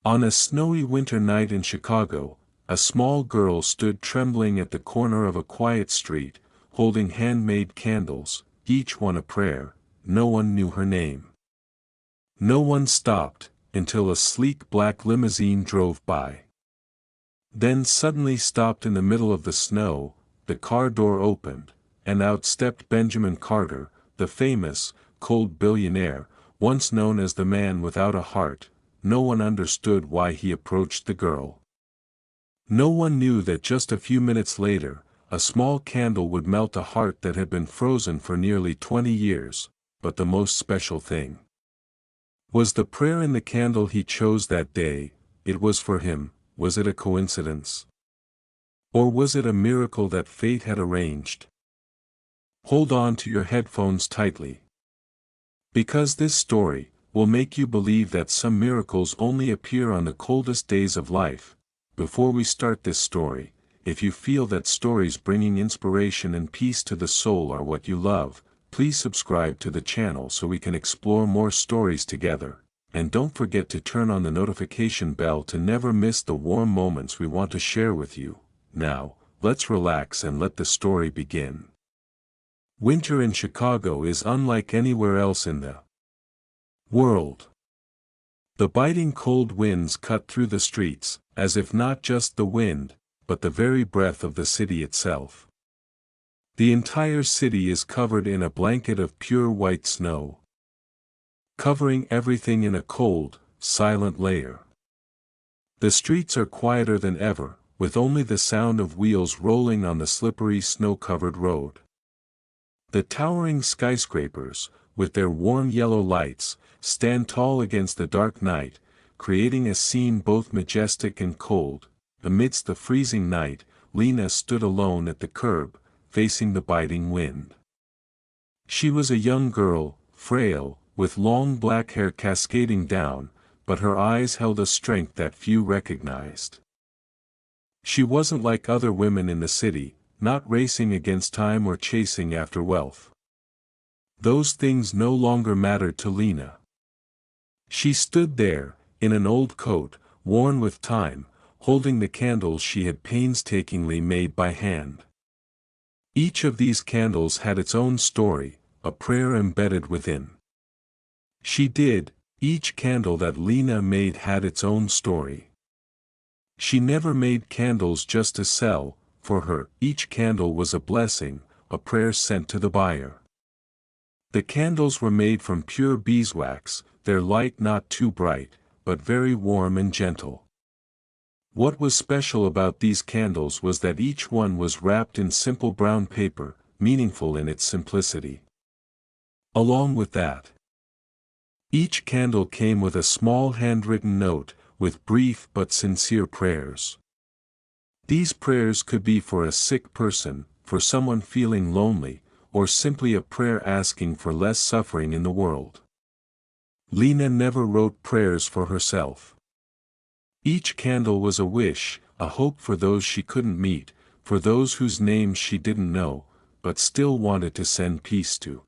On a snowy winter night in Chicago, a small girl stood trembling at the corner of a quiet street, holding handmade candles, each one a prayer. No one knew her name. No one stopped, until a sleek black limousine drove by. Then suddenly stopped in the middle of the snow. The car door opened, and out stepped Benjamin Carter, the famous, cold billionaire, once known as the man without a heart. No one understood why he approached the girl. No one knew that just a few minutes later, a small candle would melt a heart that had been frozen for nearly 20 years, but the most special thing was the prayer in the candle he chose that day. It was for him. Was it a coincidence? Or was it a miracle that fate had arranged? Hold on to your headphones tightly, because this story will make you believe that some miracles only appear on the coldest days of life. Before we start this story, if you feel that stories bringing inspiration and peace to the soul are what you love, please subscribe to the channel so we can explore more stories together, and don't forget to turn on the notification bell to never miss the warm moments we want to share with you. Now, let's relax and let the story begin. Winter in Chicago is unlike anywhere else in the world. The biting cold winds cut through the streets, as if not just the wind, but the very breath of the city itself. The entire city is covered in a blanket of pure white snow, covering everything in a cold, silent layer. The streets are quieter than ever, with only the sound of wheels rolling on the slippery snow-covered road. The towering skyscrapers, with their warm yellow lights, stand tall against the dark night, creating a scene both majestic and cold. Amidst the freezing night, Lena stood alone at the curb, facing the biting wind. She was a young girl, frail, with long black hair cascading down, but her eyes held a strength that few recognized. She wasn't like other women in the city, not racing against time or chasing after wealth. Those things no longer mattered to Lena. She stood there, in an old coat, worn with time, holding the candles she had painstakingly made by hand. Each of these candles had its own story, a prayer embedded within. Each candle that Lena made had its own story. She never made candles just to sell. For her, each candle was a blessing, a prayer sent to the buyer. The candles were made from pure beeswax, their light not too bright, but very warm and gentle. What was special about these candles was that each one was wrapped in simple brown paper, meaningful in its simplicity. Along with that, each candle came with a small handwritten note, with brief but sincere prayers. These prayers could be for a sick person, for someone feeling lonely, or simply a prayer asking for less suffering in the world. Lena never wrote prayers for herself. Each candle was a wish, a hope for those she couldn't meet, for those whose names she didn't know, but still wanted to send peace to.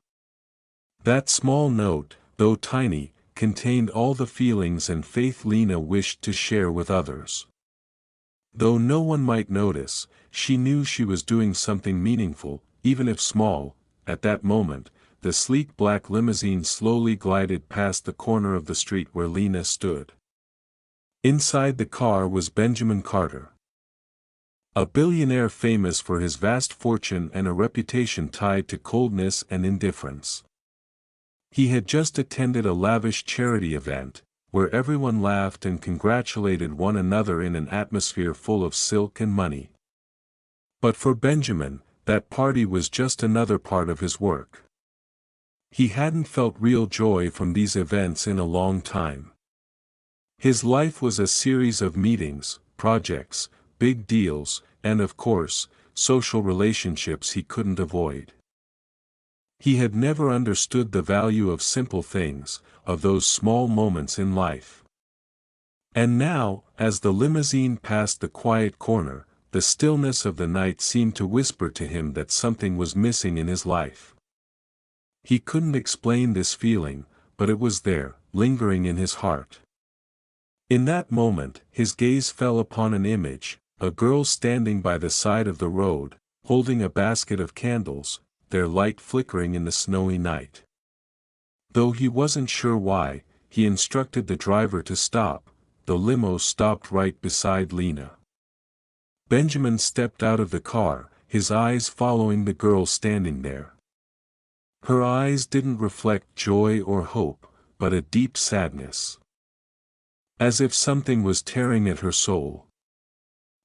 That small note, though tiny, contained all the feelings and faith Lena wished to share with others. Though no one might notice, she knew she was doing something meaningful, even if small. At that moment, the sleek black limousine slowly glided past the corner of the street where Lena stood. Inside the car was Benjamin Carter, a billionaire famous for his vast fortune and a reputation tied to coldness and indifference. He had just attended a lavish charity event, where everyone laughed and congratulated one another in an atmosphere full of silk and money. But for Benjamin, that party was just another part of his work. He hadn't felt real joy from these events in a long time. His life was a series of meetings, projects, big deals, and of course, social relationships he couldn't avoid. He had never understood the value of simple things, of those small moments in life. And now, as the limousine passed the quiet corner, the stillness of the night seemed to whisper to him that something was missing in his life. He couldn't explain this feeling, but it was there, lingering in his heart. In that moment, his gaze fell upon an image, a girl standing by the side of the road, holding a basket of candles, their light flickering in the snowy night. Though he wasn't sure why, he instructed the driver to stop. The limo stopped right beside Lena. Benjamin stepped out of the car, his eyes following the girl standing there. Her eyes didn't reflect joy or hope, but a deep sadness. As if something was tearing at her soul.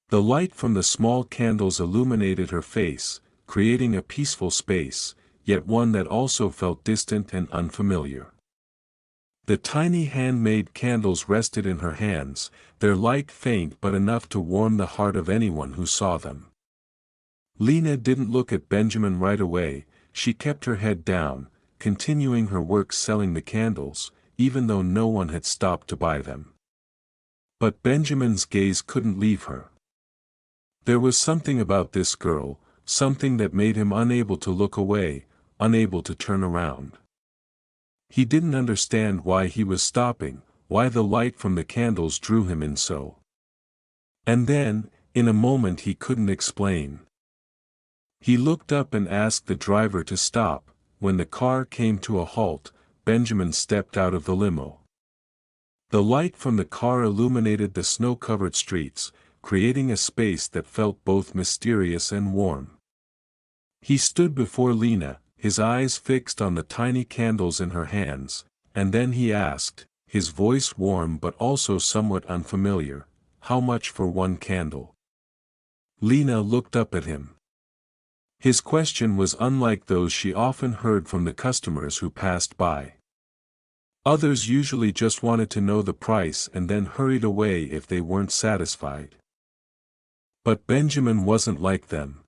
The light from the small candles illuminated her face, creating a peaceful space, yet one that also felt distant and unfamiliar. The tiny handmade candles rested in her hands, their light faint but enough to warm the heart of anyone who saw them. Lena didn't look at Benjamin right away. She kept her head down, continuing her work selling the candles, even though no one had stopped to buy them. But Benjamin's gaze couldn't leave her. There was something about this girl, something that made him unable to look away, unable to turn around. He didn't understand why he was stopping, why the light from the candles drew him in so. And then, in a moment he couldn't explain. He looked up and asked the driver to stop. When the car came to a halt, Benjamin stepped out of the limo. The light from the car illuminated the snow-covered streets, creating a space that felt both mysterious and warm. He stood before Lena, his eyes fixed on the tiny candles in her hands, and then he asked, his voice warm but also somewhat unfamiliar, "How much for one candle?" Lena looked up at him. His question was unlike those she often heard from the customers who passed by. Others usually just wanted to know the price and then hurried away if they weren't satisfied. But Benjamin wasn't like them.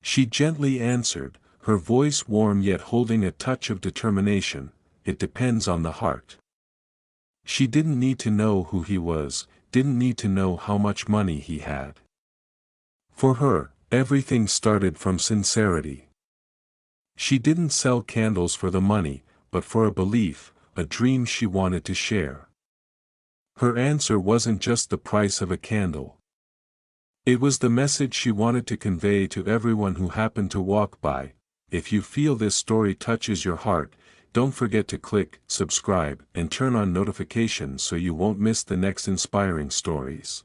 She gently answered, her voice warm yet holding a touch of determination, "It depends on the heart." She didn't need to know who he was, didn't need to know how much money he had. For her, everything started from sincerity. She didn't sell candles for the money, but for a belief, a dream she wanted to share. Her answer wasn't just the price of a candle. It was the message she wanted to convey to everyone who happened to walk by. If you feel this story touches your heart, don't forget to click subscribe and turn on notifications so you won't miss the next inspiring stories.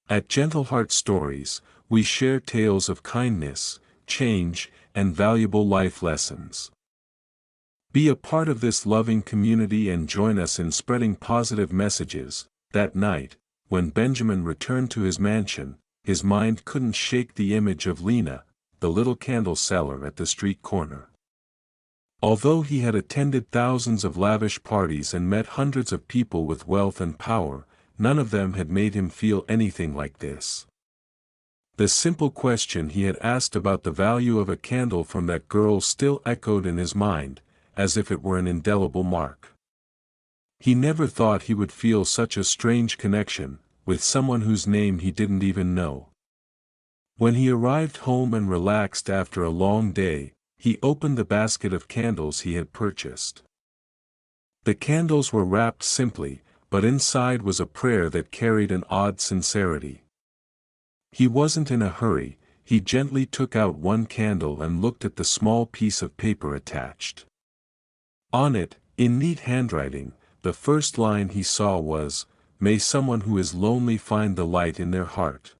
At Gentle Heart Stories, we share tales of kindness, change, and valuable life lessons. Be a part of this loving community and join us in spreading positive messages. That night, when Benjamin returned to his mansion, his mind couldn't shake the image of Lena, the little candle seller at the street corner. Although he had attended thousands of lavish parties and met hundreds of people with wealth and power, none of them had made him feel anything like this. The simple question he had asked about the value of a candle from that girl still echoed in his mind, as if it were an indelible mark. He never thought he would feel such a strange connection, with someone whose name he didn't even know. When he arrived home and relaxed after a long day, he opened the basket of candles he had purchased. The candles were wrapped simply, but inside was a prayer that carried an odd sincerity. He wasn't in a hurry. He gently took out one candle and looked at the small piece of paper attached. On it, in neat handwriting, the first line he saw was, "May someone who is lonely find the light in their heart."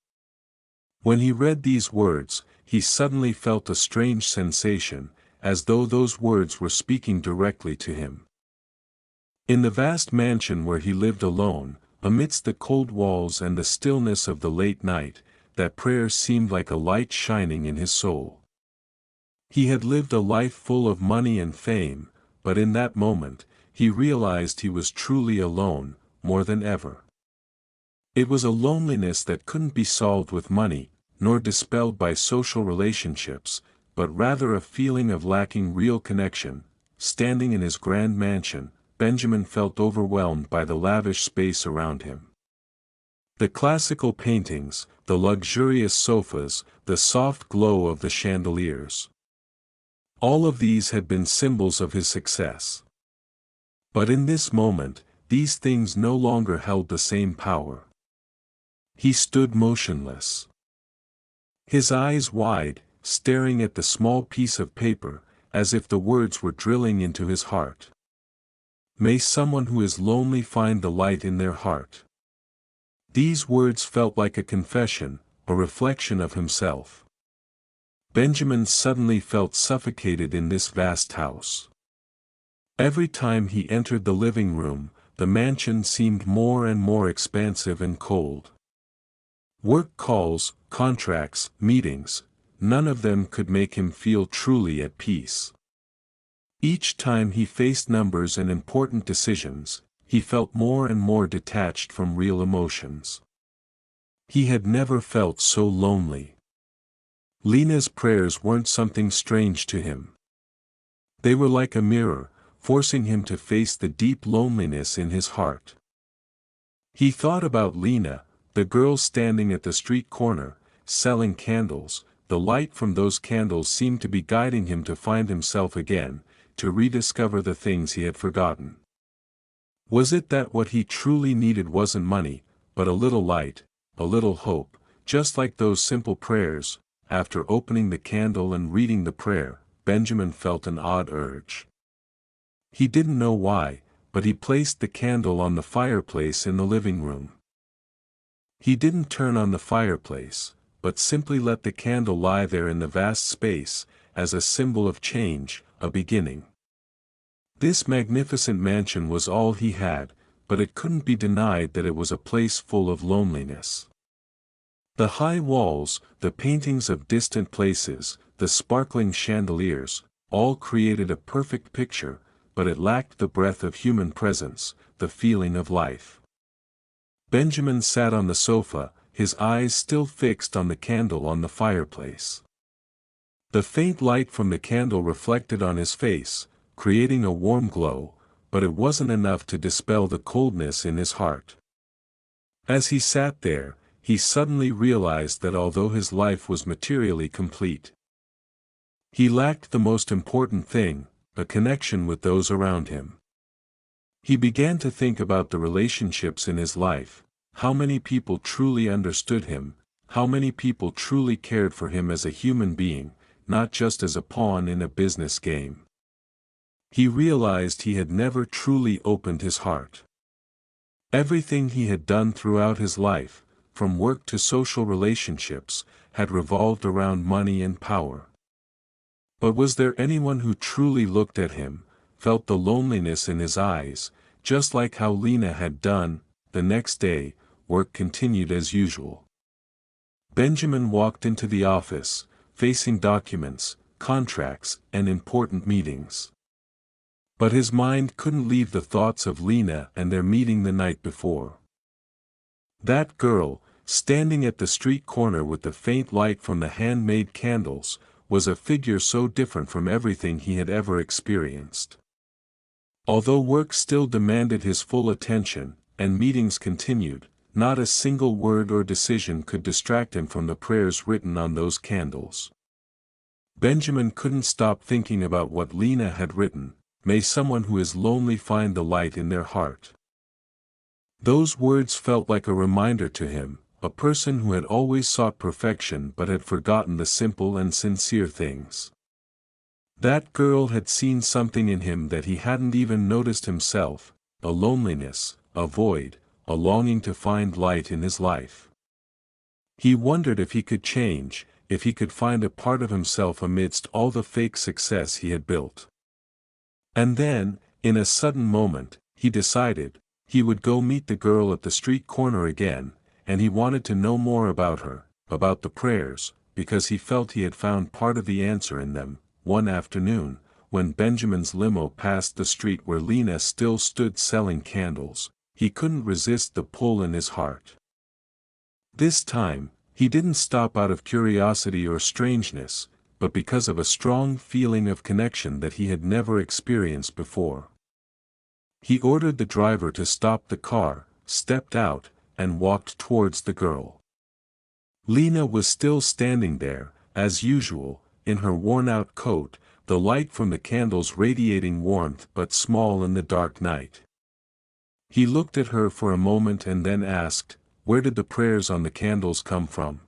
When he read these words, he suddenly felt a strange sensation, as though those words were speaking directly to him. In the vast mansion where he lived alone, amidst the cold walls and the stillness of the late night, that prayer seemed like a light shining in his soul. He had lived a life full of money and fame, but in that moment, he realized he was truly alone, more than ever. It was a loneliness that couldn't be solved with money, nor dispelled by social relationships, but rather a feeling of lacking real connection. Standing in his grand mansion, Benjamin felt overwhelmed by the lavish space around him. The classical paintings, the luxurious sofas, the soft glow of the chandeliers. All of these had been symbols of his success. But in this moment, these things no longer held the same power. He stood motionless. His eyes wide, staring at the small piece of paper, as if the words were drilling into his heart. May someone who is lonely find the light in their heart. These words felt like a confession, a reflection of himself. Benjamin suddenly felt suffocated in this vast house. Every time he entered the living room, the mansion seemed more and more expansive and cold. Work calls, contracts, meetings, none of them could make him feel truly at peace. Each time he faced numbers and important decisions, he felt more and more detached from real emotions. He had never felt so lonely. Lena's prayers weren't something strange to him. They were like a mirror, forcing him to face the deep loneliness in his heart. He thought about Lena, the girl standing at the street corner, selling candles. The light from those candles seemed to be guiding him to find himself again, to rediscover the things he had forgotten. Was it that what he truly needed wasn't money, but a little light, a little hope, just like those simple prayers? After opening the candle and reading the prayer, Benjamin felt an odd urge. He didn't know why, but he placed the candle on the fireplace in the living room. He didn't turn on the fireplace, but simply let the candle lie there in the vast space, as a symbol of change, a beginning. This magnificent mansion was all he had, but it couldn't be denied that it was a place full of loneliness. The high walls, the paintings of distant places, the sparkling chandeliers, all created a perfect picture, but it lacked the breath of human presence, the feeling of life. Benjamin sat on the sofa, his eyes still fixed on the candle on the fireplace. The faint light from the candle reflected on his face, creating a warm glow, but it wasn't enough to dispel the coldness in his heart. As he sat there, he suddenly realized that although his life was materially complete, he lacked the most important thing, a connection with those around him. He began to think about the relationships in his life, how many people truly understood him, how many people truly cared for him as a human being, not just as a pawn in a business game. He realized he had never truly opened his heart. Everything he had done throughout his life, from work to social relationships, had revolved around money and power. But was there anyone who truly looked at him, felt the loneliness in his eyes, just like how Lena had done? The next day, work continued as usual. Benjamin walked into the office, facing documents, contracts, and important meetings. But his mind couldn't leave the thoughts of Lena and their meeting the night before. That girl, standing at the street corner with the faint light from the handmade candles, was a figure so different from everything he had ever experienced. Although work still demanded his full attention, and meetings continued, not a single word or decision could distract him from the prayers written on those candles. Benjamin couldn't stop thinking about what Lena had written. May someone who is lonely find the light in their heart. Those words felt like a reminder to him, a person who had always sought perfection but had forgotten the simple and sincere things. That girl had seen something in him that he hadn't even noticed himself, a loneliness, a void, a longing to find light in his life. He wondered if he could change, if he could find a part of himself amidst all the fake success he had built. And then, in a sudden moment, he decided, he would go meet the girl at the street corner again, and he wanted to know more about her, about the prayers, because he felt he had found part of the answer in them. One afternoon, when Benjamin's limo passed the street where Lena still stood selling candles, he couldn't resist the pull in his heart. This time, he didn't stop out of curiosity or strangeness, but because of a strong feeling of connection that he had never experienced before. He ordered the driver to stop the car, stepped out, and walked towards the girl. Lena was still standing there, as usual, in her worn-out coat, the light from the candles radiating warmth but small in the dark night. He looked at her for a moment and then asked, "Where did the prayers on the candles come from?"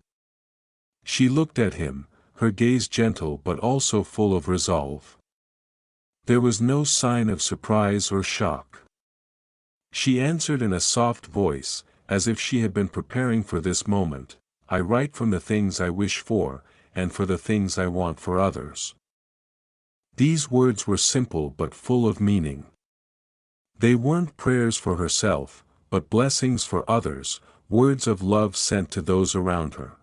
She looked at him, her gaze gentle but also full of resolve. There was no sign of surprise or shock. She answered in a soft voice, as if she had been preparing for this moment, "I write from the things I wish for, and for the things I want for others." These words were simple but full of meaning. They weren't prayers for herself, but blessings for others, words of love sent to those around her.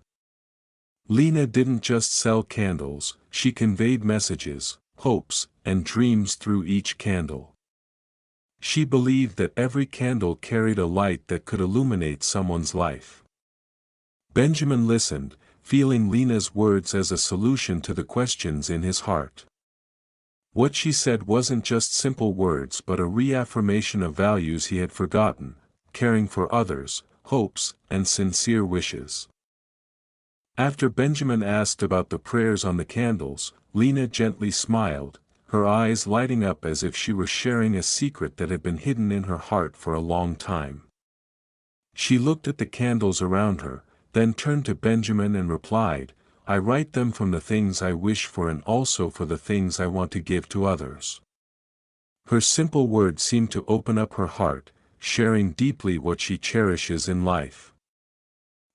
Lena didn't just sell candles, she conveyed messages, hopes, and dreams through each candle. She believed that every candle carried a light that could illuminate someone's life. Benjamin listened, feeling Lena's words as a solution to the questions in his heart. What she said wasn't just simple words but a reaffirmation of values he had forgotten: caring for others, hopes, and sincere wishes. After Benjamin asked about the prayers on the candles, Lena gently smiled, her eyes lighting up as if she were sharing a secret that had been hidden in her heart for a long time. She looked at the candles around her, then turned to Benjamin and replied, "I write them from the things I wish for and also for the things I want to give to others." Her simple words seemed to open up her heart, sharing deeply what she cherishes in life.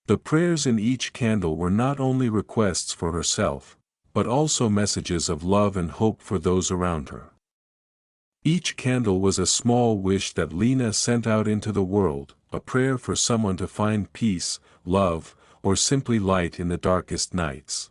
The prayers in each candle were not only requests for herself, but also messages of love and hope for those around her. Each candle was a small wish that Lena sent out into the world, a prayer for someone to find peace, love, or simply light in the darkest nights.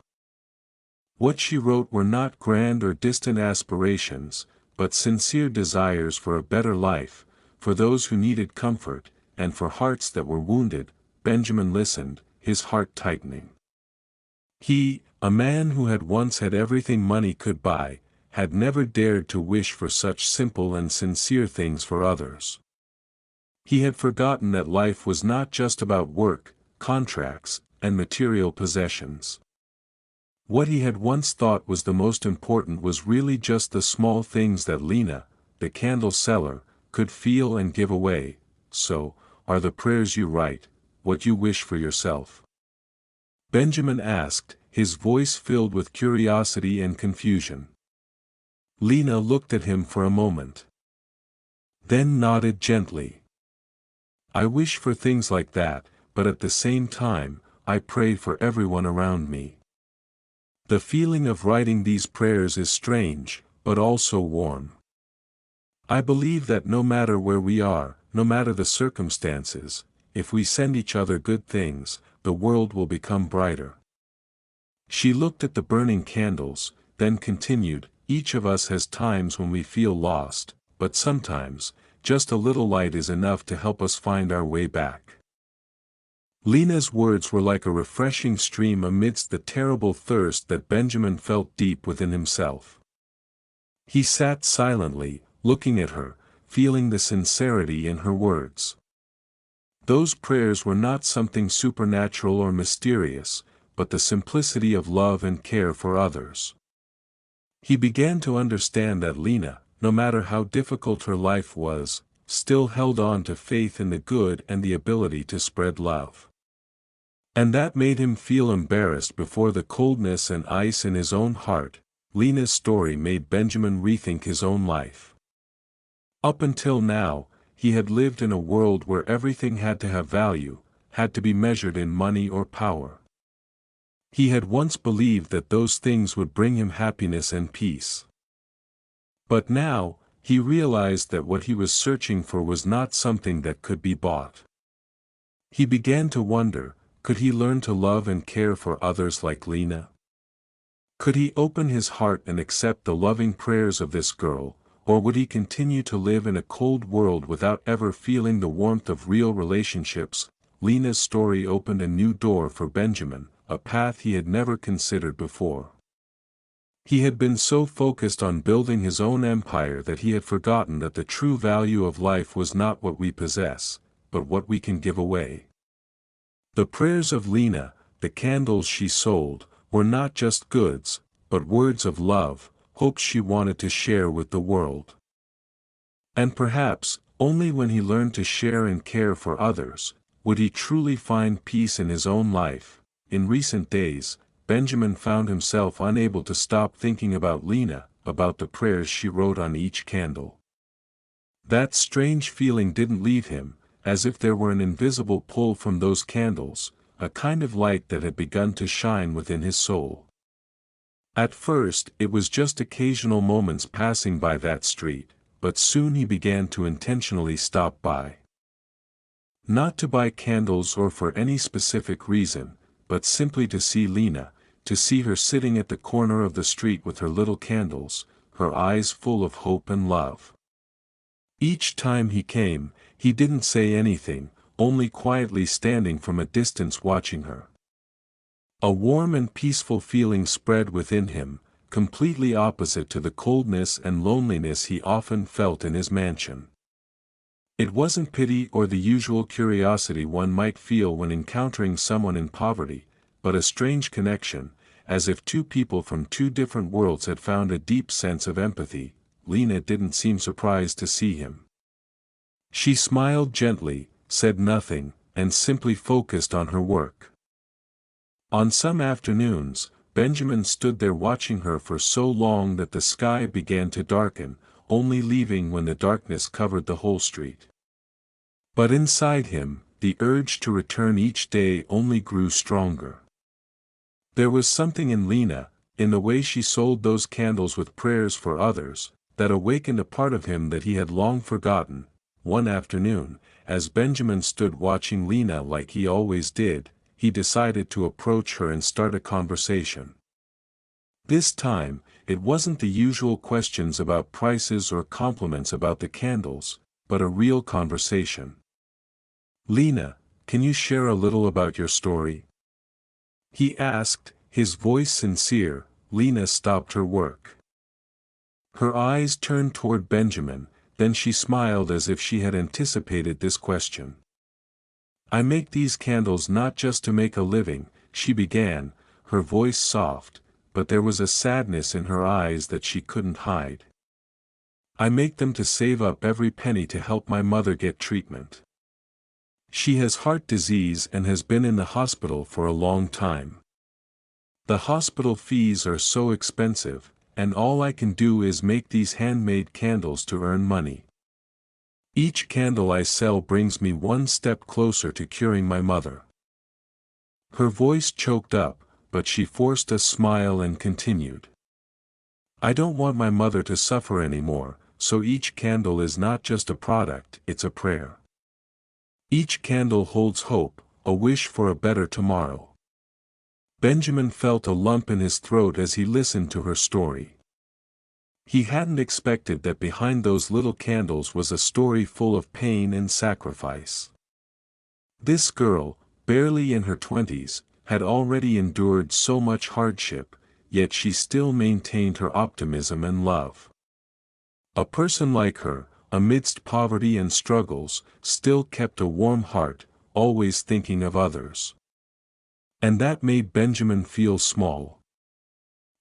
What she wrote were not grand or distant aspirations, but sincere desires for a better life, for those who needed comfort, and for hearts that were wounded. Benjamin listened, his heart tightening. He, a man who had once had everything money could buy, had never dared to wish for such simple and sincere things for others. He had forgotten that life was not just about work, contracts, and material possessions. What he had once thought was the most important was really just the small things that Lena, the candle seller, could feel and give away. "So, are the prayers you write what you wish for yourself?" Benjamin asked, his voice filled with curiosity and confusion. Lena looked at him for a moment, then nodded gently. "I wish for things like that, but at the same time, I pray for everyone around me." The feeling of writing these prayers is strange, but also warm. I believe that no matter where we are, no matter the circumstances, if we send each other good things, the world will become brighter. She looked at the burning candles, then continued, "Each of us has times when we feel lost, but sometimes, just a little light is enough to help us find our way back." Lena's words were like a refreshing stream amidst the terrible thirst that Benjamin felt deep within himself. He sat silently, looking at her, feeling the sincerity in her words. Those prayers were not something supernatural or mysterious, but the simplicity of love and care for others. He began to understand that Lena, no matter how difficult her life was, still held on to faith in the good and the ability to spread love. And that made him feel embarrassed before the coldness and ice in his own heart. Lena's story made Benjamin rethink his own life. Up until now, he had lived in a world where everything had to have value, had to be measured in money or power. He had once believed that those things would bring him happiness and peace. But now, he realized that what he was searching for was not something that could be bought. He began to wonder, could he learn to love and care for others like Lena? Could he open his heart and accept the loving prayers of this girl, or would he continue to live in a cold world without ever feeling the warmth of real relationships? Lena's story opened a new door for Benjamin, a path he had never considered before. He had been so focused on building his own empire that he had forgotten that the true value of life was not what we possess, but what we can give away. The prayers of Lena, the candles she sold, were not just goods, but words of love, hopes she wanted to share with the world. And perhaps, Only when he learned to share and care for others, would he truly find peace in his own life. In recent days, Benjamin found himself unable to stop thinking about Lena, about the prayers she wrote on each candle. That strange feeling didn't leave him, as if there were an invisible pull from those candles, a kind of light that had begun to shine within his soul. At first it was just occasional moments passing by that street, but soon he began to intentionally stop by. Not to buy candles or for any specific reason, but simply to see Lena, to see her sitting at the corner of the street with her little candles, her eyes full of hope and love. Each time he came, he didn't say anything, only quietly standing from a distance watching her. A warm and peaceful feeling spread within him, completely opposite to the coldness and loneliness he often felt in his mansion. It wasn't pity or the usual curiosity one might feel when encountering someone in poverty, but a strange connection, as if two people from two different worlds had found a deep sense of empathy. Lena didn't seem surprised to see him. She smiled gently, said nothing, and simply focused on her work. On some afternoons, Benjamin stood there watching her for so long that the sky began to darken, only leaving when the darkness covered the whole street. But inside him, the urge to return each day only grew stronger. There was something in Lena, in the way she sold those candles with prayers for others, that awakened a part of him that he had long forgotten. One afternoon, as Benjamin stood watching Lena like he always did, he decided to approach her and start a conversation. This time, it wasn't the usual questions about prices or compliments about the candles, but a real conversation. "Lena, can you share a little about your story?" he asked, his voice sincere. Lena stopped her work. Her eyes turned toward Benjamin, then she smiled as if she had anticipated this question. "I make these candles not just to make a living," she began, her voice soft, but there was a sadness in her eyes that she couldn't hide. "I make them to save up every penny to help my mother get treatment. She has heart disease and has been in the hospital for a long time. The hospital fees are so expensive, and all I can do is make these handmade candles to earn money. Each candle I sell brings me one step closer to curing my mother." Her voice choked up, but she forced a smile and continued. "I don't want my mother to suffer anymore, so each candle is not just a product, it's a prayer. Each candle holds hope, a wish for a better tomorrow." Benjamin felt a lump in his throat as he listened to her story. He hadn't expected that behind those little candles was a story full of pain and sacrifice. This girl, barely in her 20s, had already endured so much hardship, yet she still maintained her optimism and love. A person like her, amidst poverty and struggles, still kept a warm heart, always thinking of others. And that made Benjamin feel small.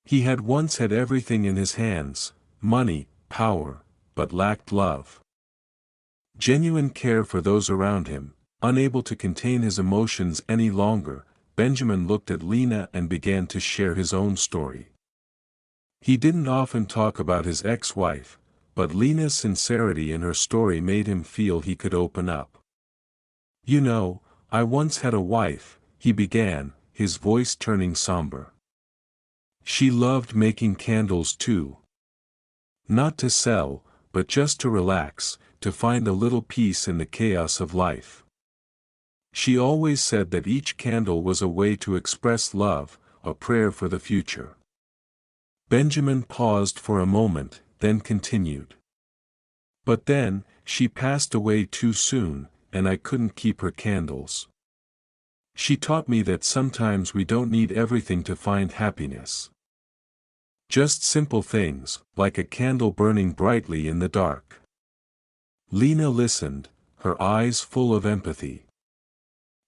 He had once had everything in his hands, money, power, but lacked love. Genuine care for those around him. Unable to contain his emotions any longer, Benjamin looked at Lena and began to share his own story. He didn't often talk about his ex-wife, but Lena's sincerity in her story made him feel he could open up. "You know, I once had a wife," he began, his voice turning somber. "She loved making candles too. Not to sell, but just to relax, to find a little peace in the chaos of life. She always said that each candle was a way to express love, a prayer for the future." Benjamin paused for a moment, then continued. "But then, she passed away too soon, and I couldn't keep her candles. She taught me that sometimes we don't need everything to find happiness. Just simple things, like a candle burning brightly in the dark." Lena listened, her eyes full of empathy.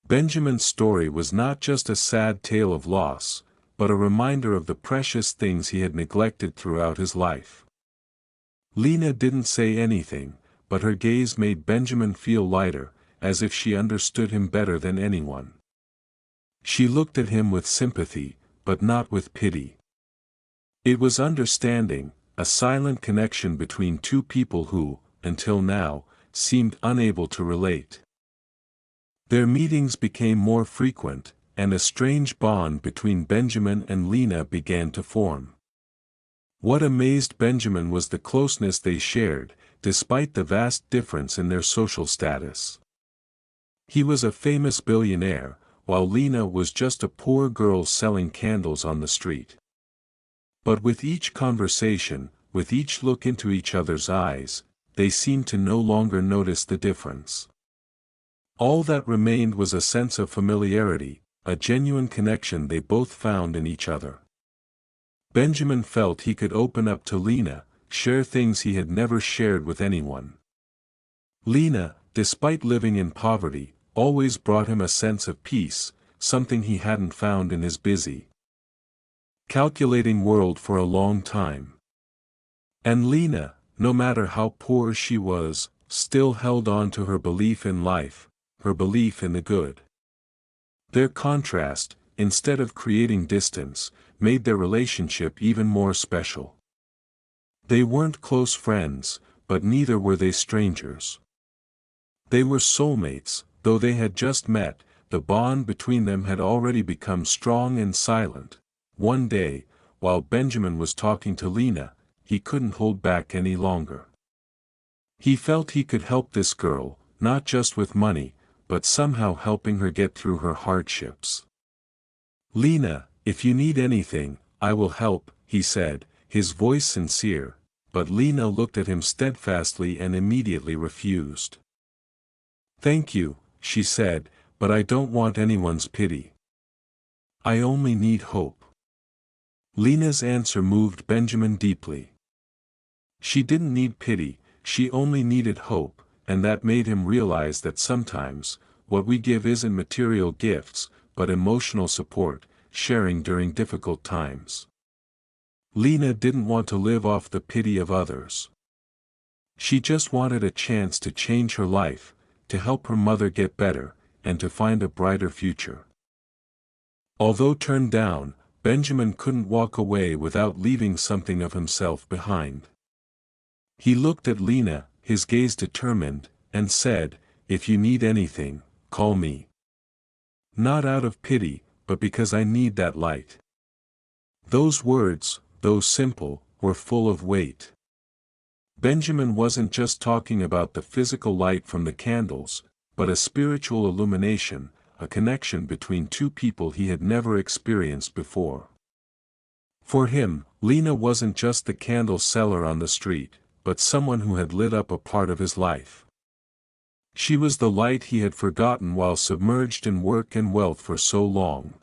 Benjamin's story was not just a sad tale of loss, but a reminder of the precious things he had neglected throughout his life. Lena didn't say anything, but her gaze made Benjamin feel lighter, as if she understood him better than anyone. She looked at him with sympathy, but not with pity. It was understanding, a silent connection between two people who, until now, seemed unable to relate. Their meetings became more frequent, and a strange bond between Benjamin and Lena began to form. What amazed Benjamin was the closeness they shared, despite the vast difference in their social status. He was a famous billionaire, while Lena was just a poor girl selling candles on the street. But with each conversation, with each look into each other's eyes, they seemed to no longer notice the difference. All that remained was a sense of familiarity, a genuine connection they both found in each other. Benjamin felt he could open up to Lena, share things he had never shared with anyone. Lena, despite living in poverty, always brought him a sense of peace, something he hadn't found in his busy, calculating world for a long time. And Lena, no matter how poor she was, still held on to her belief in life, her belief in the good. Their contrast, instead of creating distance, made their relationship even more special. They weren't close friends, but neither were they strangers. They were soulmates, though they had just met, the bond between them had already become strong and silent. One day, while Benjamin was talking to Lena, he couldn't hold back any longer. He felt he could help this girl, not just with money, but somehow helping her get through her hardships. "Lena, if you need anything, I will help," he said, his voice sincere, but Lena looked at him steadfastly and immediately refused. "Thank you," she said, "but I don't want anyone's pity. I only need hope." Lena's answer moved Benjamin deeply. She didn't need pity, she only needed hope, and that made him realize that sometimes, what we give isn't material gifts, but emotional support, sharing during difficult times. Lena didn't want to live off the pity of others. She just wanted a chance to change her life, to help her mother get better, and to find a brighter future. Although turned down, Benjamin couldn't walk away without leaving something of himself behind. He looked at Lena, his gaze determined, and said, "If you need anything, call me." Not out of pity, but because I need that light. Those words, though simple, were full of weight. Benjamin wasn't just talking about the physical light from the candles, but a spiritual illumination, a connection between two people he had never experienced before. For him, Lena wasn't just the candle seller on the street, but someone who had lit up a part of his life. She was the light he had forgotten while submerged in work and wealth for so long.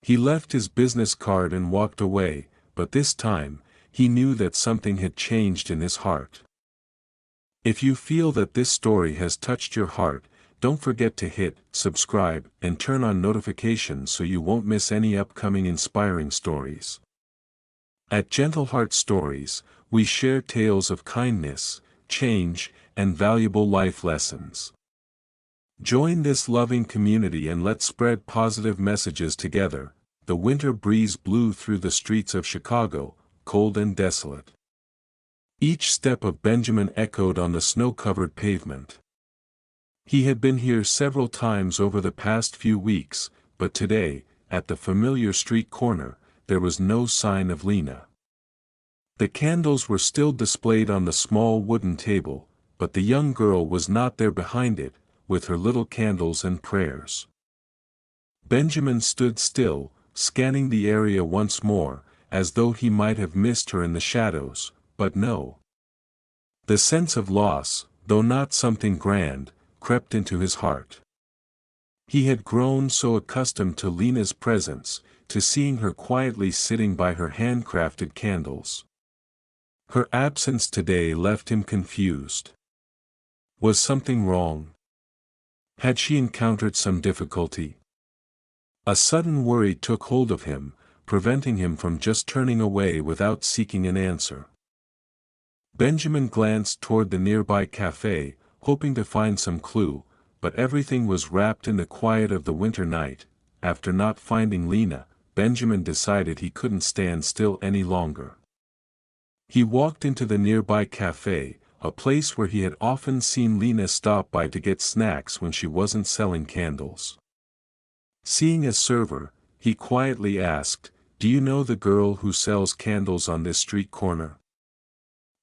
He left his business card and walked away, but this time, he knew that something had changed in his heart. If you feel that this story has touched your heart, don't forget to hit subscribe and turn on notifications so you won't miss any upcoming inspiring stories. At Gentle Heart Stories, we share tales of kindness, change, and valuable life lessons. Join this loving community and let's spread positive messages together. The winter breeze blew through the streets of Chicago, cold and desolate. Each step of Benjamin echoed on the snow-covered pavement. He had been here several times over the past few weeks, but today, at the familiar street corner, there was no sign of Lena. The candles were still displayed on the small wooden table, but the young girl was not there behind it, with her little candles and prayers. Benjamin stood still, scanning the area once more, as though he might have missed her in the shadows, but no. The sense of loss, though not something grand, crept into his heart. He had grown so accustomed to Lena's presence, to seeing her quietly sitting by her handcrafted candles. Her absence today left him confused. Was something wrong? Had she encountered some difficulty? A sudden worry took hold of him, preventing him from just turning away without seeking an answer. Benjamin glanced toward the nearby cafe, hoping to find some clue, but everything was wrapped in the quiet of the winter night. After not finding Lena, Benjamin decided he couldn't stand still any longer. He walked into the nearby cafe, a place where he had often seen Lena stop by to get snacks when she wasn't selling candles. Seeing a server, he quietly asked, "Do you know the girl who sells candles on this street corner?"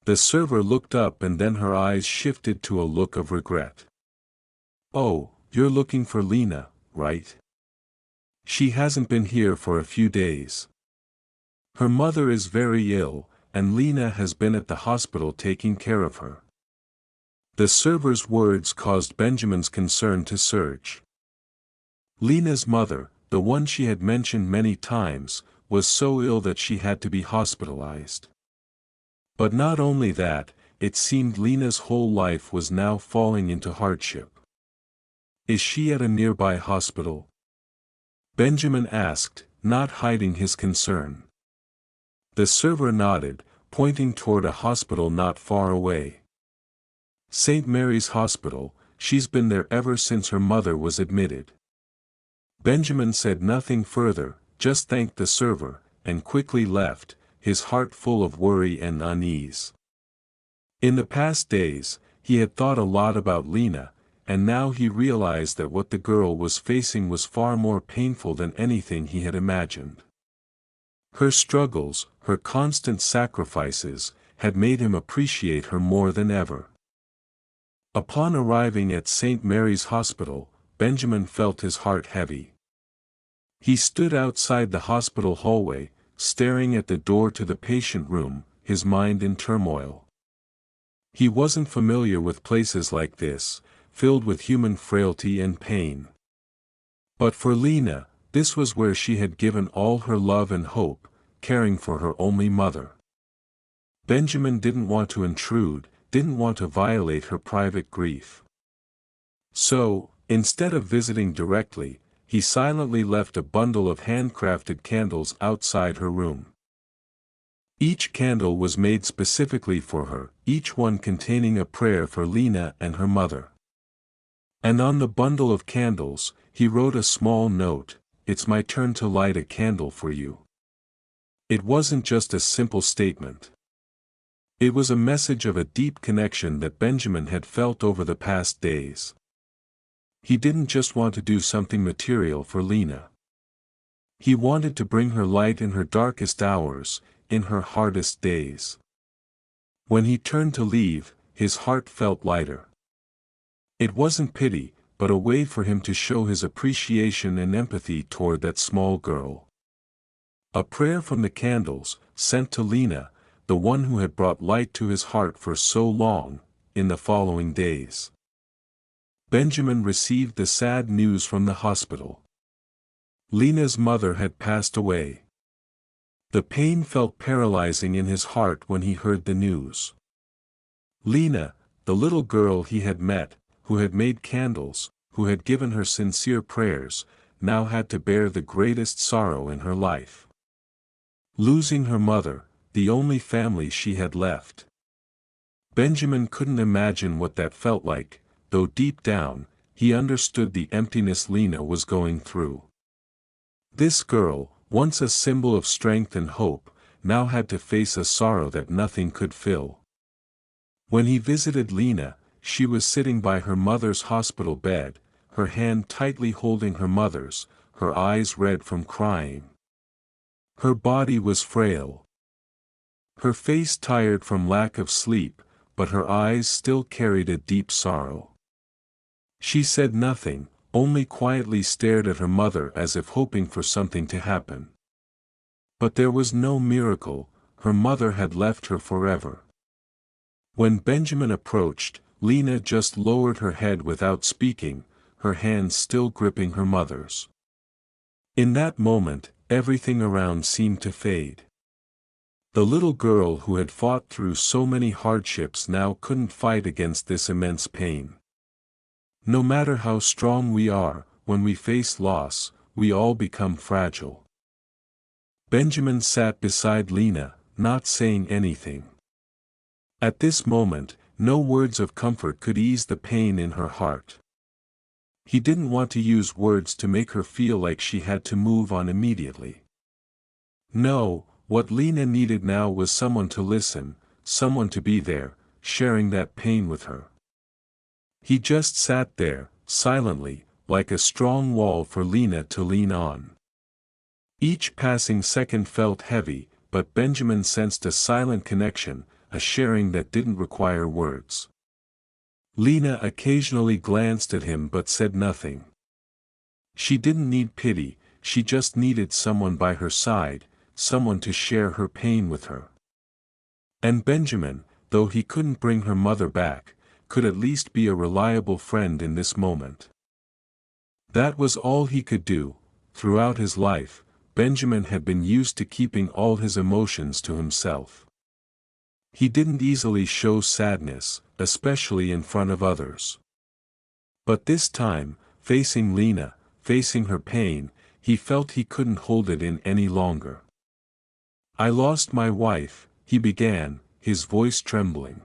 The server looked up and then her eyes shifted to a look of regret. "Oh, you're looking for Lena, right? She hasn't been here for a few days. Her mother is very ill, and Lena has been at the hospital taking care of her." The server's words caused Benjamin's concern to surge. Lena's mother, the one she had mentioned many times, was so ill that she had to be hospitalized. But not only that, it seemed Lena's whole life was now falling into hardship. "Is she at a nearby hospital?" Benjamin asked, not hiding his concern. The server nodded, pointing toward a hospital not far away. "St. Mary's Hospital, she's been there ever since her mother was admitted." Benjamin said nothing further, just thanked the server, and quickly left, his heart full of worry and unease. In the past days, he had thought a lot about Lena, and now he realized that what the girl was facing was far more painful than anything he had imagined. Her struggles, her constant sacrifices, had made him appreciate her more than ever. Upon arriving at St. Mary's Hospital, Benjamin felt his heart heavy. He stood outside the hospital hallway, staring at the door to the patient room, his mind in turmoil. He wasn't familiar with places like this, filled with human frailty and pain. But for Lena, this was where she had given all her love and hope, caring for her only mother. Benjamin didn't want to intrude, didn't want to violate her private grief. So, instead of visiting directly, he silently left a bundle of handcrafted candles outside her room. Each candle was made specifically for her, each one containing a prayer for Lena and her mother. And on the bundle of candles, he wrote a small note, "It's my turn to light a candle for you." It wasn't just a simple statement. It was a message of a deep connection that Benjamin had felt over the past days. He didn't just want to do something material for Lena. He wanted to bring her light in her darkest hours, in her hardest days. When he turned to leave, his heart felt lighter. It wasn't pity, but a way for him to show his appreciation and empathy toward that small girl. A prayer from the candles, sent to Lena, the one who had brought light to his heart for so long, in the following days. Benjamin received the sad news from the hospital. Lena's mother had passed away. The pain felt paralyzing in his heart when he heard the news. Lena, the little girl he had met, who had made candles, who had given her sincere prayers, now had to bear the greatest sorrow in her life. Losing her mother, the only family she had left. Benjamin couldn't imagine what that felt like, though deep down, he understood the emptiness Lena was going through. This girl, once a symbol of strength and hope, now had to face a sorrow that nothing could fill. When he visited Lena, she was sitting by her mother's hospital bed, her hand tightly holding her mother's, her eyes red from crying. Her body was frail. Her face tired from lack of sleep, but her eyes still carried a deep sorrow. She said nothing, only quietly stared at her mother as if hoping for something to happen. But there was no miracle, her mother had left her forever. When Benjamin approached, Lena just lowered her head without speaking, her hands still gripping her mother's. In that moment, everything around seemed to fade. The little girl who had fought through so many hardships now couldn't fight against this immense pain. No matter how strong we are, when we face loss, we all become fragile. Benjamin sat beside Lena, not saying anything. At this moment, no words of comfort could ease the pain in her heart. He didn't want to use words to make her feel like she had to move on immediately. No, what Lena needed now was someone to listen, someone to be there, sharing that pain with her. He just sat there, silently, like a strong wall for Lena to lean on. Each passing second felt heavy, but Benjamin sensed a silent connection, a sharing that didn't require words. Lena occasionally glanced at him but said nothing. She didn't need pity, she just needed someone by her side, someone to share her pain with her. And Benjamin, though he couldn't bring her mother back, could at least be a reliable friend in this moment. That was all he could do. Throughout his life, Benjamin had been used to keeping all his emotions to himself. He didn't easily show sadness, especially in front of others. But this time, facing Lena, facing her pain, he felt he couldn't hold it in any longer. "I lost my wife," he began, his voice trembling.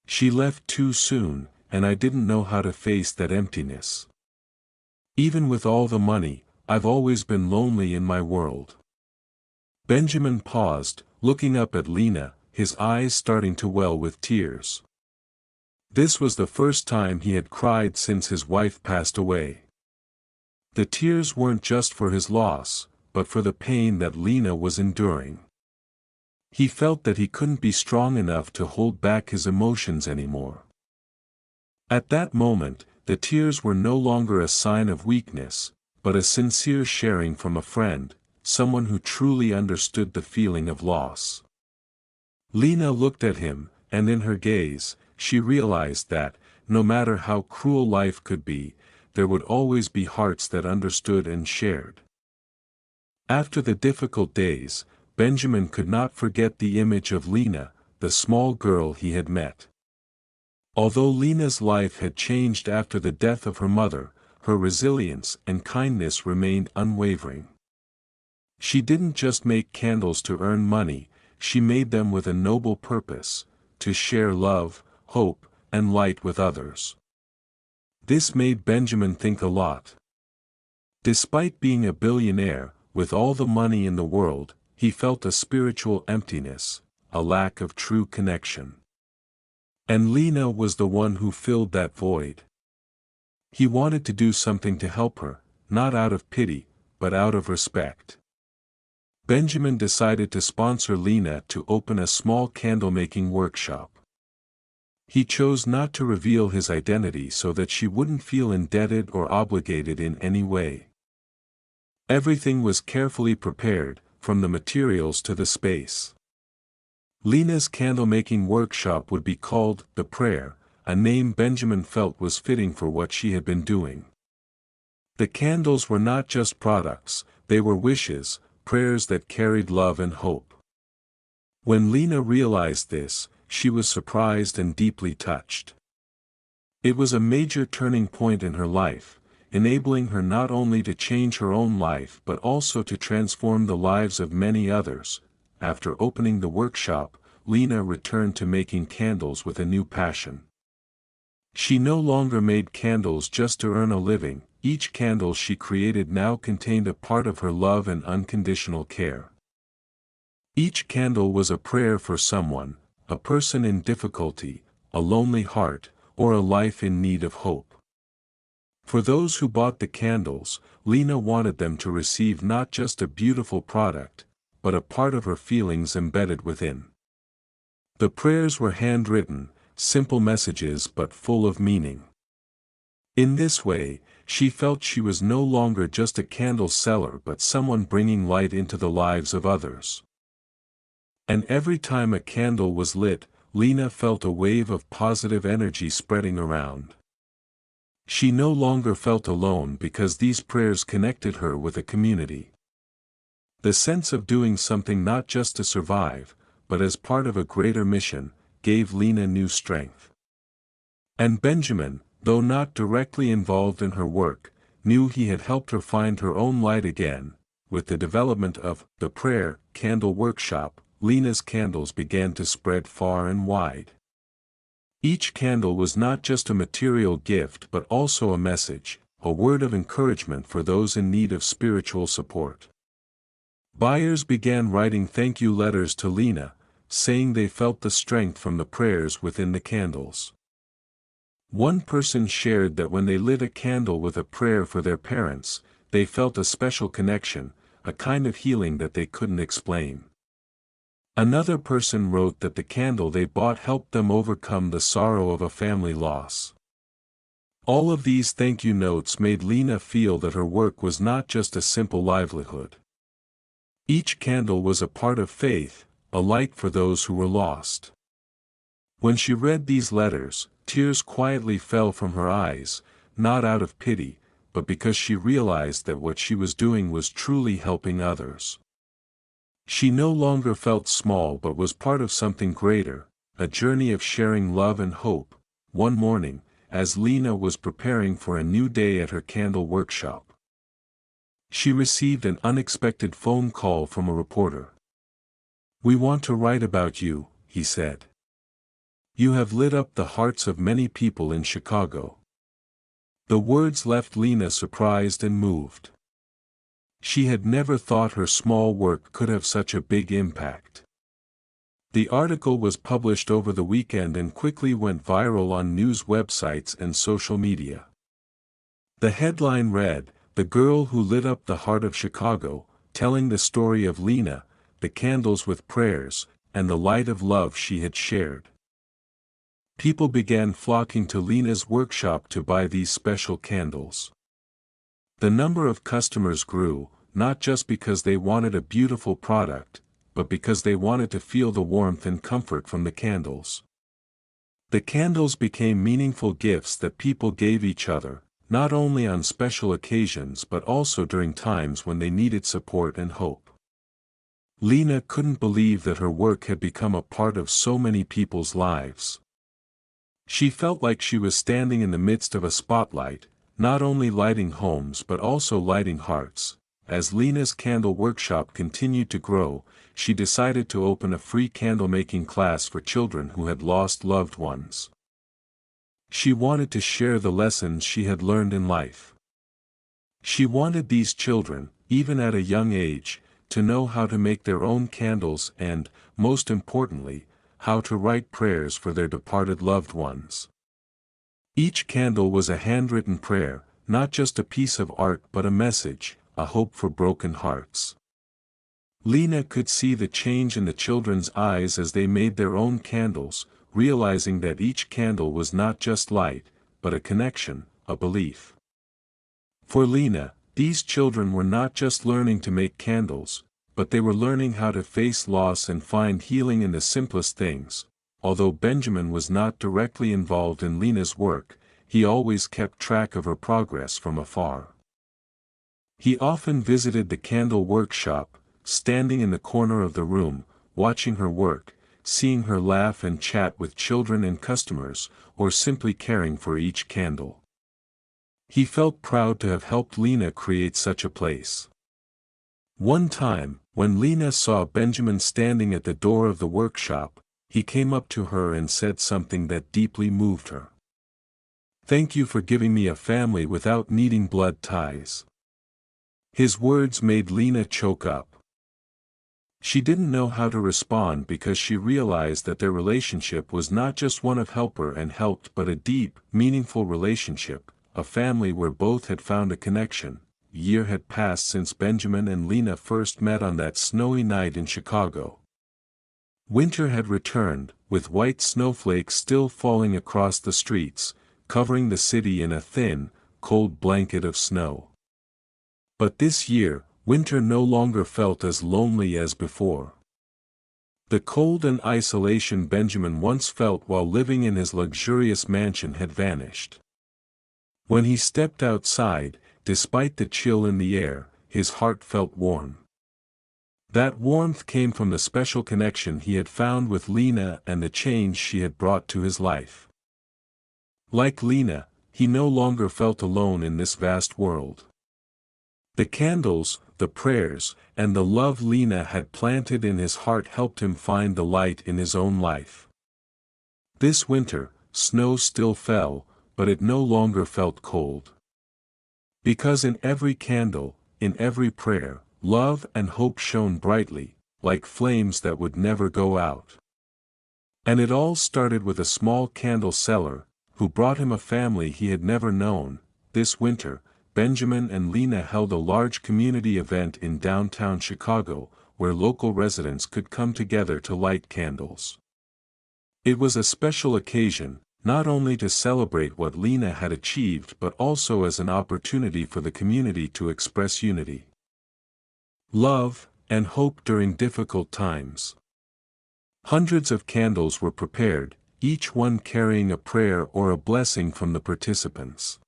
"She left too soon, and I didn't know how to face that emptiness. Even with all the money, I've always been lonely in my world." Benjamin paused, looking up at Lena, his eyes starting to well with tears. This was the first time he had cried since his wife passed away. The tears weren't just for his loss, but for the pain that Lena was enduring. He felt that he couldn't be strong enough to hold back his emotions anymore. At that moment, the tears were no longer a sign of weakness, but a sincere sharing from a friend, someone who truly understood the feeling of loss. Lena looked at him, and in her gaze, she realized that, no matter how cruel life could be, there would always be hearts that understood and shared. After the difficult days, Benjamin could not forget the image of Lena, the small girl he had met. Although Lena's life had changed after the death of her mother, her resilience and kindness remained unwavering. She didn't just make candles to earn money, she made them with a noble purpose, to share love, hope, and light with others. This made Benjamin think a lot. Despite being a billionaire, with all the money in the world, he felt a spiritual emptiness, a lack of true connection. And Lena was the one who filled that void. He wanted to do something to help her, not out of pity, but out of respect. Benjamin decided to sponsor Lena to open a small candle-making workshop. He chose not to reveal his identity so that she wouldn't feel indebted or obligated in any way. Everything was carefully prepared, from the materials to the space. Lena's candle-making workshop would be called The Prayer, a name Benjamin felt was fitting for what she had been doing. The candles were not just products, they were wishes, prayers that carried love and hope. When Lena realized this, she was surprised and deeply touched. It was a major turning point in her life, enabling her not only to change her own life but also to transform the lives of many others. After opening the workshop, Lena returned to making candles with a new passion. She no longer made candles just to earn a living, each candle she created now contained a part of her love and unconditional care. Each candle was a prayer for someone, a person in difficulty, a lonely heart, or a life in need of hope. For those who bought the candles, Lena wanted them to receive not just a beautiful product, but a part of her feelings embedded within. The prayers were handwritten, simple messages but full of meaning. In this way, she felt she was no longer just a candle seller but someone bringing light into the lives of others. And every time a candle was lit, Lena felt a wave of positive energy spreading around. She no longer felt alone because these prayers connected her with a community. The sense of doing something not just to survive, but as part of a greater mission, gave Lena new strength. And Benjamin, though not directly involved in her work, knew he had helped her find her own light again. With the development of The Prayer Candle Workshop, Lena's candles began to spread far and wide. Each candle was not just a material gift but also a message, a word of encouragement for those in need of spiritual support. Buyers began writing thank you letters to Lena, saying they felt the strength from the prayers within the candles. One person shared that when they lit a candle with a prayer for their parents, they felt a special connection, a kind of healing that they couldn't explain. Another person wrote that the candle they bought helped them overcome the sorrow of a family loss. All of these thank you notes made Lena feel that her work was not just a simple livelihood. Each candle was a part of faith, a light for those who were lost. When she read these letters, tears quietly fell from her eyes, not out of pity, but because she realized that what she was doing was truly helping others. She no longer felt small but was part of something greater, a journey of sharing love and hope. One morning, as Lena was preparing for a new day at her candle workshop, she received an unexpected phone call from a reporter. "We want to write about you," he said. "You have lit up the hearts of many people in Chicago." The words left Lena surprised and moved. She had never thought her small work could have such a big impact. The article was published over the weekend and quickly went viral on news websites and social media. The headline read, "The Girl Who Lit Up the Heart of Chicago," telling the story of Lena, the candles with prayers, and the light of love she had shared. People began flocking to Lena's workshop to buy these special candles. The number of customers grew, not just because they wanted a beautiful product, but because they wanted to feel the warmth and comfort from the candles. The candles became meaningful gifts that people gave each other, not only on special occasions but also during times when they needed support and hope. Lena couldn't believe that her work had become a part of so many people's lives. She felt like she was standing in the midst of a spotlight, not only lighting homes but also lighting hearts. As Lena's candle workshop continued to grow, she decided to open a free candle-making class for children who had lost loved ones. She wanted to share the lessons she had learned in life. She wanted these children, even at a young age, to know how to make their own candles and, most importantly, how to write prayers for their departed loved ones. Each candle was a handwritten prayer, not just a piece of art but a message, a hope for broken hearts. Lena could see the change in the children's eyes as they made their own candles, realizing that each candle was not just light, but a connection, a belief. For Lena, these children were not just learning to make candles, but they were learning how to face loss and find healing in the simplest things. Although Benjamin was not directly involved in Lena's work, he always kept track of her progress from afar. He often visited the candle workshop, standing in the corner of the room, watching her work, seeing her laugh and chat with children and customers, or simply caring for each candle. He felt proud to have helped Lena create such a place. One time, when Lena saw Benjamin standing at the door of the workshop, he came up to her and said something that deeply moved her. "Thank you for giving me a family without needing blood ties." His words made Lena choke up. She didn't know how to respond because she realized that their relationship was not just one of helper and helped but a deep, meaningful relationship, a family where both had found a connection. A year had passed since Benjamin and Lena first met on that snowy night in Chicago. Winter had returned, with white snowflakes still falling across the streets, covering the city in a thin, cold blanket of snow. But this year, winter no longer felt as lonely as before. The cold and isolation Benjamin once felt while living in his luxurious mansion had vanished. When he stepped outside, despite the chill in the air, his heart felt warm. That warmth came from the special connection he had found with Lena and the change she had brought to his life. Like Lena, he no longer felt alone in this vast world. The candles, the prayers, and the love Lena had planted in his heart helped him find the light in his own life. This winter, snow still fell, but it no longer felt cold. Because in every candle, in every prayer, love and hope shone brightly, like flames that would never go out. And it all started with a small candle seller, who brought him a family he had never known. This winter, Benjamin and Lena held a large community event in downtown Chicago, where local residents could come together to light candles. It was a special occasion, not only to celebrate what Lena had achieved but also as an opportunity for the community to express unity, love, and hope during difficult times. Hundreds of candles were prepared, each one carrying a prayer or a blessing from the participants.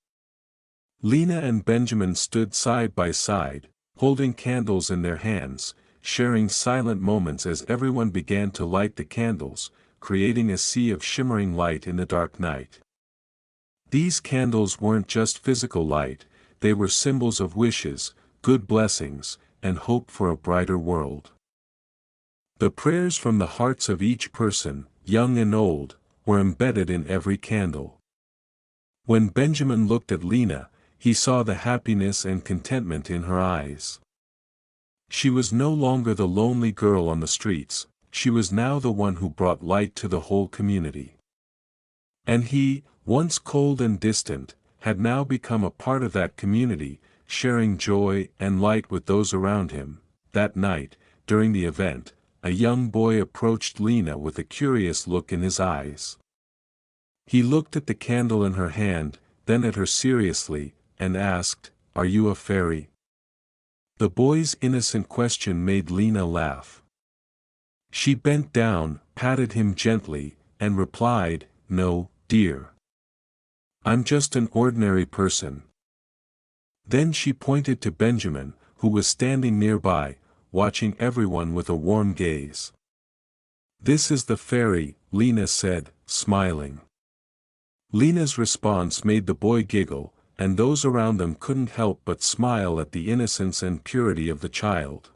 Lena and Benjamin stood side by side, holding candles in their hands, sharing silent moments as everyone began to light the candles, creating a sea of shimmering light in the dark night. These candles weren't just physical light, they were symbols of wishes, good blessings, and hope for a brighter world. The prayers from the hearts of each person, young and old, were embedded in every candle. When Benjamin looked at Lena, he saw the happiness and contentment in her eyes. She was no longer the lonely girl on the streets, she was now the one who brought light to the whole community. And he, once cold and distant, had now become a part of that community, sharing joy and light with those around him. That night, during the event, a young boy approached Lena with a curious look in his eyes. He looked at the candle in her hand, then at her seriously, and asked, "Are you a fairy?" The boy's innocent question made Lena laugh. She bent down, patted him gently, and replied, "No, dear. I'm just an ordinary person." Then she pointed to Benjamin, who was standing nearby, watching everyone with a warm gaze. "This is the fairy," Lena said, smiling. Lena's response made the boy giggle, and those around them couldn't help but smile at the innocence and purity of the child.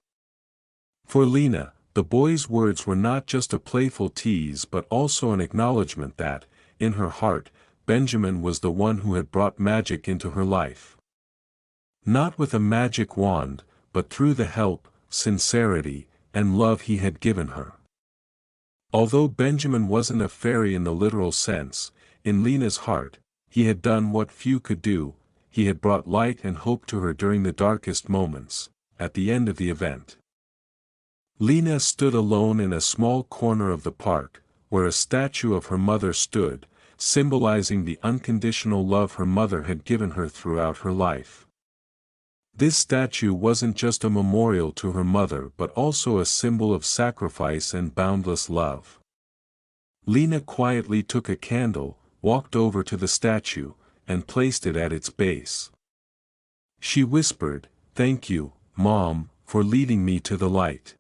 For Lena, the boy's words were not just a playful tease but also an acknowledgement that, in her heart, Benjamin was the one who had brought magic into her life. Not with a magic wand, but through the help, sincerity, and love he had given her. Although Benjamin wasn't a fairy in the literal sense, in Lena's heart, he had done what few could do, he had brought light and hope to her during the darkest moments. At the end of the event, Lena stood alone in a small corner of the park, where a statue of her mother stood, symbolizing the unconditional love her mother had given her throughout her life. This statue wasn't just a memorial to her mother but also a symbol of sacrifice and boundless love. Lena quietly took a candle, walked over to the statue, and placed it at its base. She whispered, "Thank you, Mom, for leading me to the light."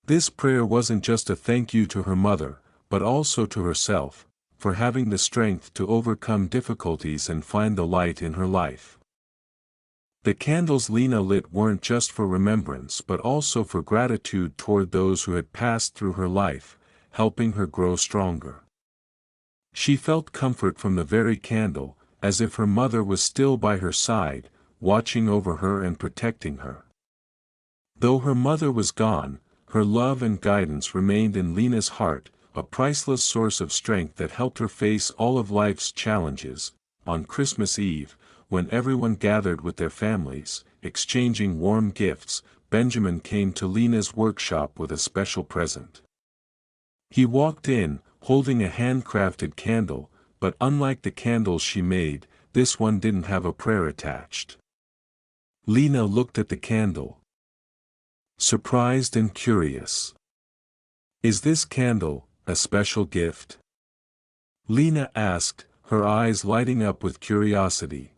This prayer wasn't just a thank you to her mother, but also to herself, for having the strength to overcome difficulties and find the light in her life. The candles Lena lit weren't just for remembrance but also for gratitude toward those who had passed through her life, helping her grow stronger. She felt comfort from the very candle, as if her mother was still by her side, watching over her and protecting her. Though her mother was gone, her love and guidance remained in Lena's heart, a priceless source of strength that helped her face all of life's challenges. On Christmas Eve, when everyone gathered with their families, exchanging warm gifts, Benjamin came to Lena's workshop with a special present. He walked in, holding a handcrafted candle, but unlike the candles she made, this one didn't have a prayer attached. Lena looked at the candle, surprised and curious. "Is this candle a special gift?" Lena asked, her eyes lighting up with curiosity.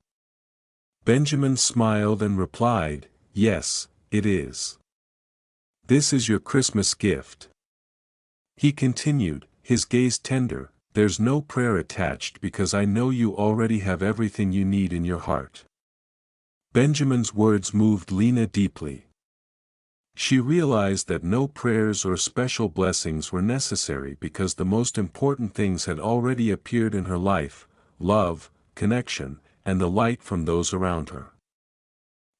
Benjamin smiled and replied, "Yes, it is. This is your Christmas gift." He continued, his gaze tender, "There's no prayer attached because I know you already have everything you need in your heart." Benjamin's words moved Lena deeply. She realized that no prayers or special blessings were necessary because the most important things had already appeared in her life: love, connection, and the light from those around her.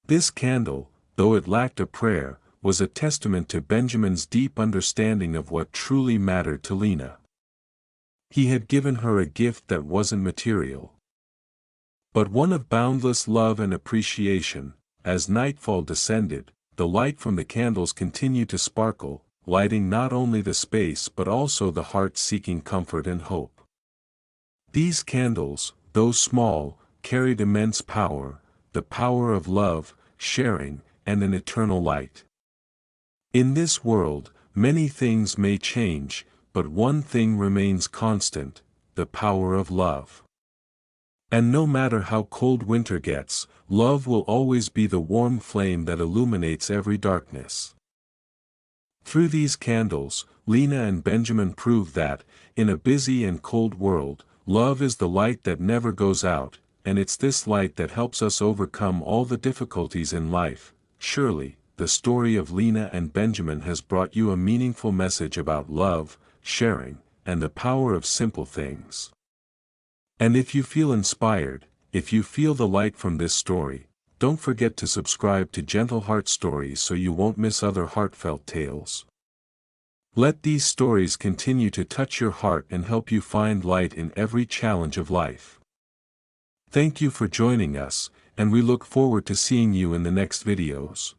This candle, though it lacked a prayer, was a testament to Benjamin's deep understanding of what truly mattered to Lena. He had given her a gift that wasn't material, but one of boundless love and appreciation. As nightfall descended, the light from the candles continued to sparkle, lighting not only the space but also the heart seeking comfort and hope. These candles, though small, carried immense power, the power of love, sharing, and an eternal light. In this world, many things may change, but one thing remains constant: the power of love. And no matter how cold winter gets, love will always be the warm flame that illuminates every darkness. Through these candles, Lena and Benjamin proved that, in a busy and cold world, love is the light that never goes out, and it's this light that helps us overcome all the difficulties in life. Surely, the story of Lena and Benjamin has brought you a meaningful message about love, sharing, and the power of simple things. And if you feel inspired, if you feel the light from this story, don't forget to subscribe to Gentle Heart Stories so you won't miss other heartfelt tales. Let these stories continue to touch your heart and help you find light in every challenge of life. Thank you for joining us, and we look forward to seeing you in the next videos.